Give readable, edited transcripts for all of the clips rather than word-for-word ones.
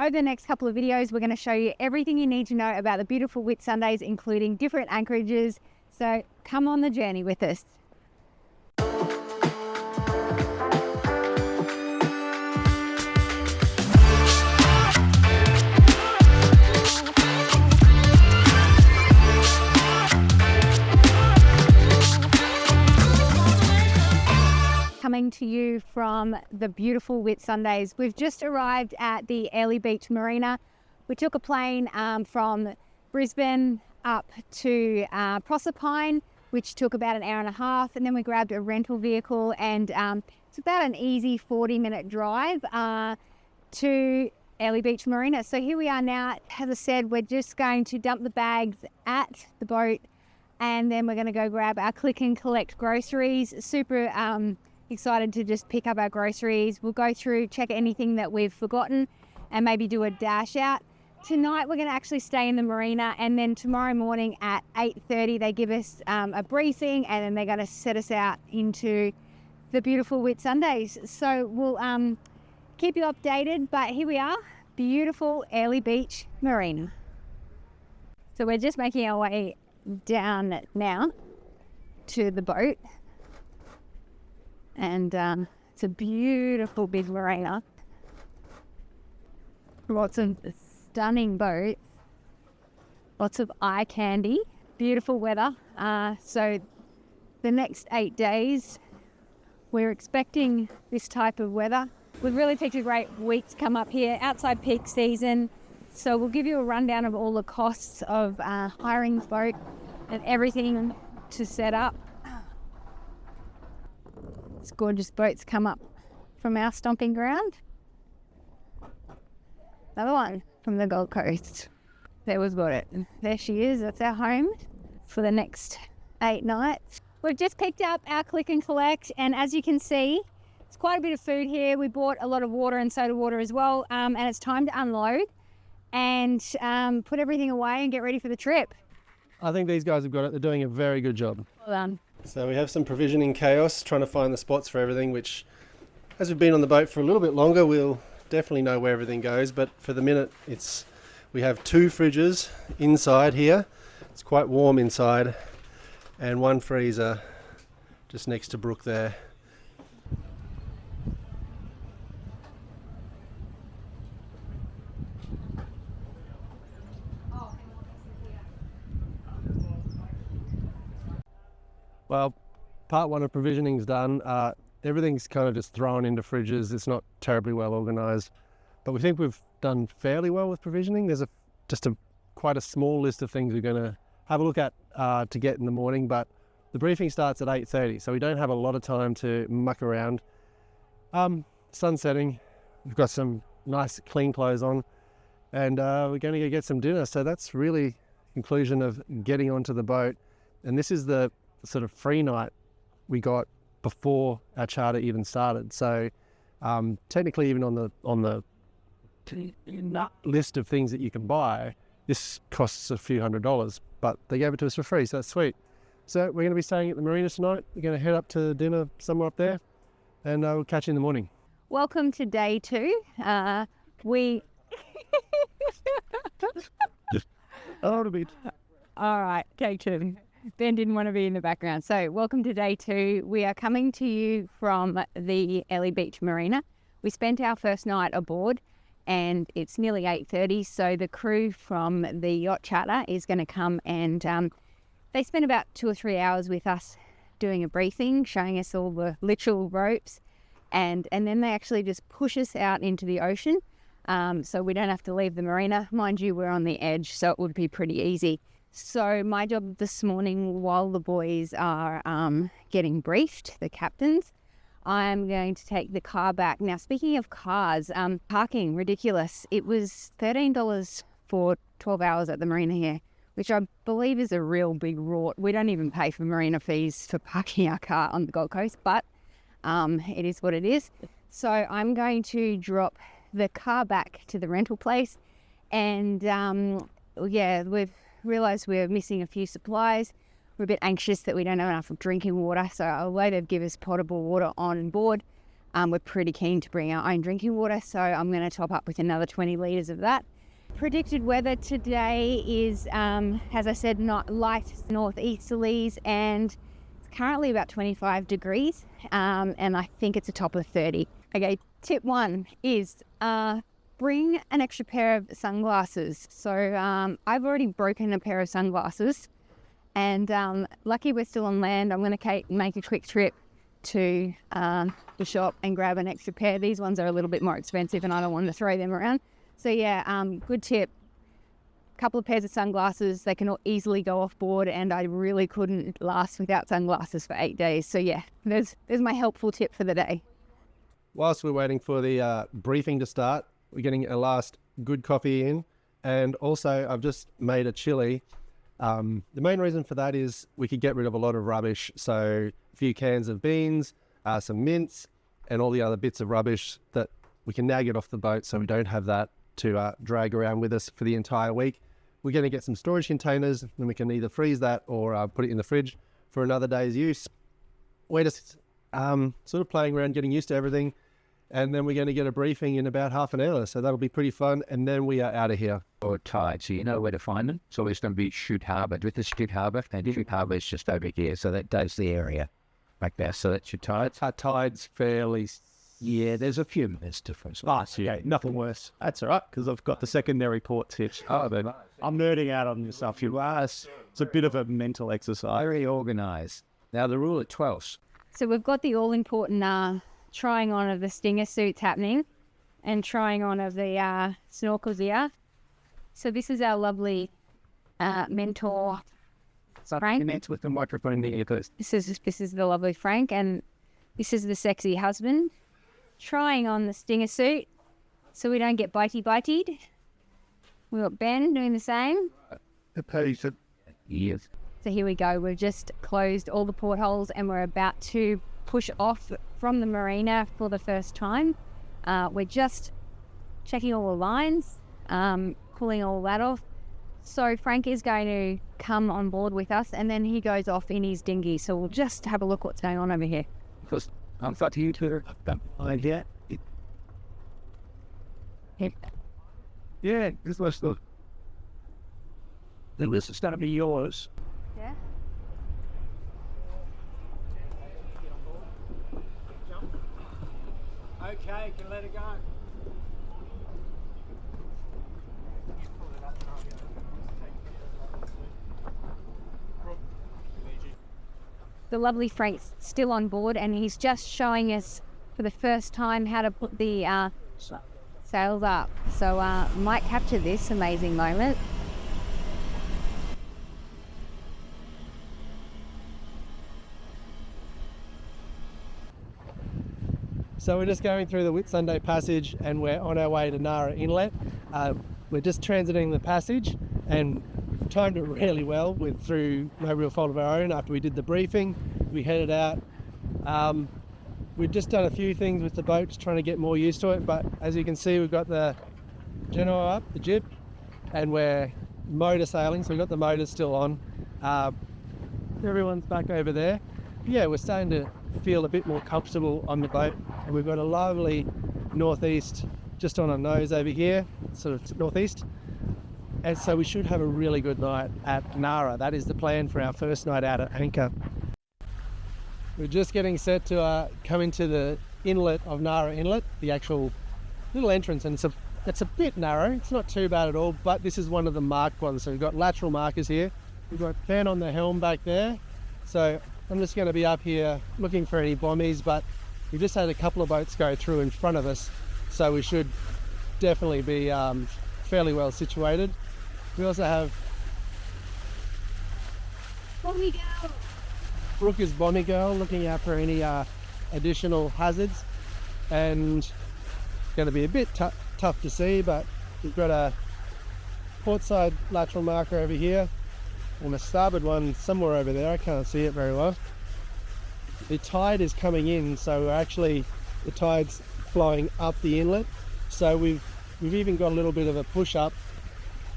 Over the next couple of videos, we're going to show you everything you need to know about the beautiful Whitsundays, including different anchorages. So come on the journey with us. Coming to you from the beautiful Whitsundays. We've just arrived at the Airlie Beach marina. We took a plane from Brisbane up to Proserpine, which took about an hour and a half, and then we grabbed a rental vehicle, and it's about an easy 40-minute drive to Airlie Beach marina. So here we are now. As I said, we're just going to dump the bags at the boat, and then we're going to go grab our click and collect groceries. Super excited to just pick up our groceries. We'll go through, check anything that we've forgotten, and maybe do a dash out. Tonight we're going to actually stay in the marina, and then tomorrow morning at 8:30 they give us a briefing, and then they're going to set us out into the beautiful Whitsundays. So we'll keep you updated, but here we are, beautiful Airlie Beach marina. So we're just making our way down now to the boat. And it's a beautiful big marina. Lots of stunning boats, lots of eye candy, beautiful weather. So the next 8 days, we're expecting this type of weather. We've really picked a great week to come up here, outside peak season. So we'll give you a rundown of all the costs of hiring this boat and everything to set up. These gorgeous boats come up from our stomping ground. Another one from the Gold Coast. There was got it. There she is. That's our home for the next 8 nights. We've just picked up our click and collect, and as you can see, it's quite a bit of food here. We bought a lot of water and soda water as well, and it's time to unload and put everything away and get ready for the trip. I think these guys have got it. They're doing a very good job. Well done. So we have some provisioning chaos, trying to find the spots for everything, which, as we've been on the boat for a little bit longer, we'll definitely know where everything goes. But for the minute, we have 2 fridges inside here. It's quite warm inside, and 1 freezer just next to Brooke there. Well, part 1 of provisioning's done. Everything's kind of just thrown into fridges. It's not terribly well organised, but we think we've done fairly well with provisioning. There's quite a small list of things we're going to have a look at to get in the morning, but the briefing starts at 8:30, so we don't have a lot of time to muck around. Sun setting, we've got some nice clean clothes on, and we're going to go get some dinner. So that's really the conclusion of getting onto the boat, and this is the sort of free night we got before our charter even started. So technically, even on the list of things that you can buy, this costs a few $100s, but they gave it to us for free, so that's sweet. So we're going to be staying at the marina tonight. We're going to head up to dinner somewhere up there, and we'll catch you in the morning. Welcome to day 2. We A little bit. All right, day 2. Ben didn't want to be in the background. So welcome to day 2. We are coming to you from the Airlie Beach marina. We spent our first night aboard, and it's nearly 8:30. So the crew from the yacht charter is going to come, and they spent about 2 or 3 hours with us doing a briefing, showing us all the literal ropes, and then they actually just push us out into the ocean. So we don't have to leave the marina. Mind you, we're on the edge, so it would be pretty easy. So my job this morning, while the boys are getting briefed, the captains, I'm going to take the car back. Now, speaking of cars, parking, ridiculous. It was $13 for 12 hours at the marina here, which I believe is a real big rort. We don't even pay for marina fees for parking our car on the Gold Coast, but it is what it is. So I'm going to drop the car back to the rental place, and yeah, we've realised we're missing a few supplies. We're a bit anxious that we don't have enough drinking water, so although they've given us potable water on board, we're pretty keen to bring our own drinking water, so I'm going to top up with another 20 litres of that. Predicted weather today is, as I said, not light northeasterlies, and it's currently about 25 degrees, and I think it's a top of 30. Okay, tip 1 is bring an extra pair of sunglasses. So I've already broken a pair of sunglasses, and lucky we're still on land, I'm going to make a quick trip to the shop and grab an extra pair. These ones are a little bit more expensive and I don't want to throw them around. So yeah, good tip. A couple of pairs of sunglasses, they can all easily go off board, and I really couldn't last without sunglasses for 8 days. So yeah, there's my helpful tip for the day. Whilst we're waiting for the briefing to start, we're getting a last good coffee in, and also I've just made a chili. The main reason for that is we could get rid of a lot of rubbish, so a few cans of beans, some mince, and all the other bits of rubbish that we can now get off the boat, so we don't have that to drag around with us for the entire week. We're going to get some storage containers, and we can either freeze that or put it in the fridge for another day's use. We're just sort of playing around, getting used to everything, and then we're going to get a briefing in about half an hour, so that'll be pretty fun, and then we are out of here. Or tide, so you know where to find them. So it's going to be Chute Harbour. With the Chute Harbour, and Chute Harbour is just over here, so that's the area back there. So that's your tides. Our tide's fairly... Yeah, there's a few minutes difference. Yeah, nothing worse. That's all right, because I've got the secondary ports hitch. Oh, but I'm nerding out on this stuff. It's a bit of a mental exercise. very organised. Now, the rule at 12. So we've got the all-important trying on of the stinger suits happening, and trying on of the snorkels here. So this is our lovely mentor, Frank. Connect with the microphone there, please. This is the lovely Frank, and this is the sexy husband trying on the stinger suit so we don't get bitey-biteyed. We've got Ben doing the same. Yes. So here we go. We've just closed all the portholes and we're about to push off from the marina for the first time. We're just checking all the lines, pulling all that off. So Frank is going to come on board with us, and then he goes off in his dinghy. So we'll just have a look what's going on over here. Because I'm thought to you, Twitter. Yeah. Yeah, this was the list is going to be yours. Yeah. Okay, can let it go. The lovely Frank's still on board, and he's just showing us for the first time how to put the sails up. So might capture this amazing moment. So we're just going through the Whitsunday Passage, and we're on our way to Nara Inlet. We're just transiting the passage, and we've timed it really well. We're through no real fault of our own. After we did the briefing, we headed out. We've just done a few things with the boat, just trying to get more used to it. But as you can see, we've got the Genoa up, the jib, and we're motor sailing, so we've got the motors still on. Everyone's back over there. Yeah, we're starting to feel a bit more comfortable on the boat, and we've got a lovely northeast just on our nose over here, sort of northeast, and so we should have a really good night at Nara. That is the plan for our first night out at anchor. We're just getting set to come into the inlet of Nara Inlet, the actual little entrance, and it's a bit narrow. It's not too bad at all, but this is one of the marked ones. So we've got lateral markers here. We've got fan on the helm back there. So I'm just going to be up here looking for any bombies, but we've just had a couple of boats go through in front of us, so we should definitely be fairly well situated. We also have Bommy girl. Brooke is Bonnie Girl, looking out for any additional hazards, and it's going to be a bit tough to see, but we've got a portside lateral marker over here, and the starboard one somewhere over there. I can't see it very well. The tide is coming in, so actually the tide's flowing up the inlet, so we've even got a little bit of a push up.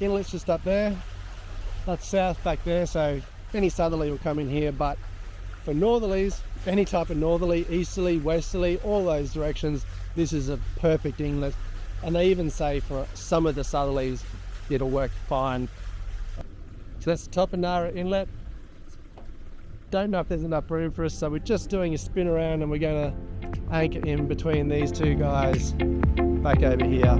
Inlet's just up there, that's south back there, so any southerly will come in here, but for northerlies, any type of northerly, easterly, westerly, all those directions, this is a perfect inlet. And they even say for some of the southerlies, it'll work fine. So that's the top of Nara Inlet. Don't know if there's enough room for us, so we're just doing a spin around and we're going to anchor in between these two guys back over here.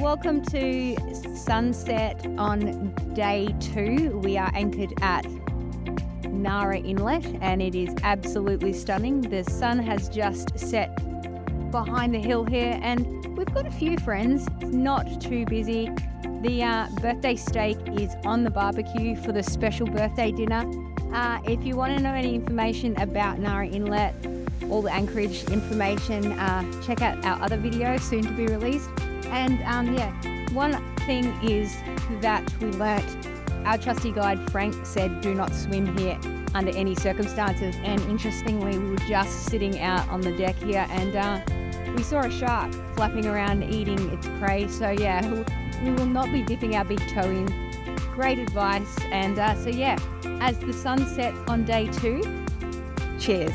Welcome to sunset on day 2. We are anchored at Nara Inlet and it is absolutely stunning. The sun has just set behind the hill here and we've got a few friends. It's not too busy. The birthday steak is on the barbecue for the special birthday dinner. If you want to know any information about Nara Inlet, all the anchorage information, check out our other video soon to be released. And one thing is that we learnt, our trusty guide Frank said do not swim here under any circumstances, and interestingly we were just sitting out on the deck here and we saw a shark flapping around eating its prey. So yeah, we will not be dipping our big toe in. Great advice. And as the sun sets on day 2, cheers.